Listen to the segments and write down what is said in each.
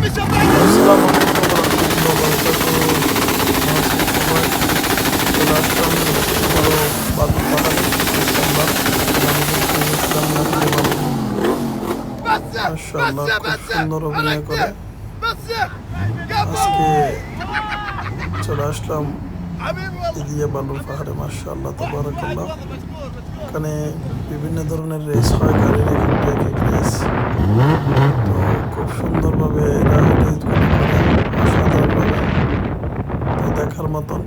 আসসালামু আলাইকুম রহমতুল্লাহ মাশাআল্লাহ খুব সুন্দর অভিনয় করে আজকে চলে আসলাম ইদিয়া বালুর পাহাড়ে। মাশাআল্লাহ তাবারাকাল্লাহ, এখানে বিভিন্ন ধরনের রেস হয়, গাড়ির এক রেস। তো খুব সুন্দরভাবে এরা রেসগুলো করে অসাধারণভাবে, তো দেখার মতন।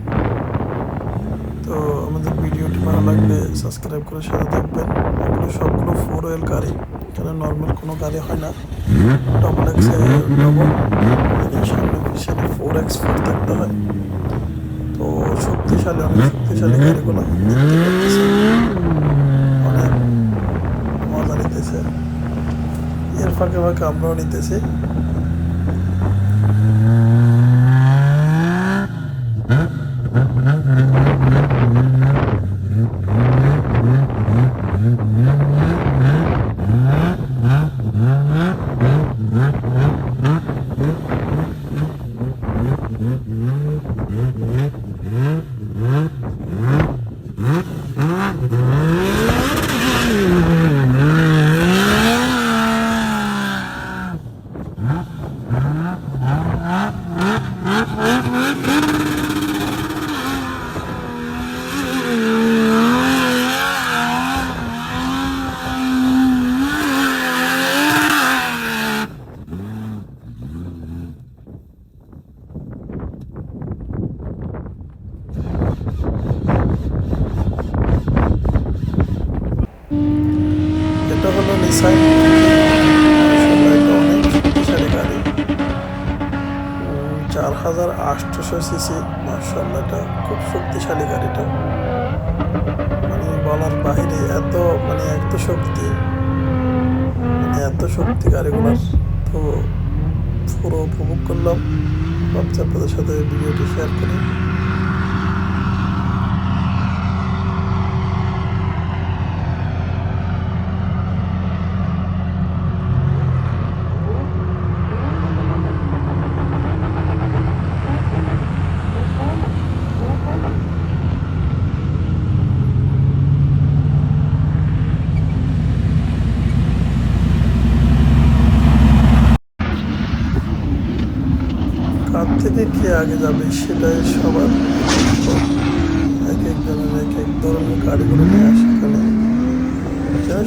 তো আমাদের ভিডিওটি ভালো লাগলে সাবস্ক্রাইব করে সাথে থাকবেন। এগুলো সবগুলো 4 হুইল গাড়ি, এখানে নর্মাল কোনো গাড়ি হয় না। ডবল এক্স ডবল, সামনে পিছনে 4x4 থাকতে হয়। তো শক্তিশালী, অনেক শক্তিশালী গাড়িগুলো দেখতে পাচ্ছেন, অনেক মজা নিতেছে। এর ফাঁকে ফাঁকে আমরাও নিতেছি। এটা হলো নিসান, এটা অনেক শক্তিশালী গাড়ি, 4800 সিসি। মাশাআল্লাহ, এটা খুব শক্তিশালী গাড়িটা, মানে বলার বাহিরে। এত শক্তি, এত শক্তি গাড়িগুলোর। তো পুরো উপভোগ করলাম, ভাবছি আপনাদের সাথে ভিডিওটি শেয়ার করি। কার থেকে কে আগে যাবে সেটাই সবার, এক একজনের এক এক ধরনের গাড়িগুলো নিয়ে আসে এখানে।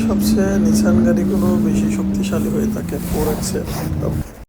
সবচেয়ে নিসান গাড়িগুলো বেশি শক্তিশালী হয়ে থাকে 4x এর।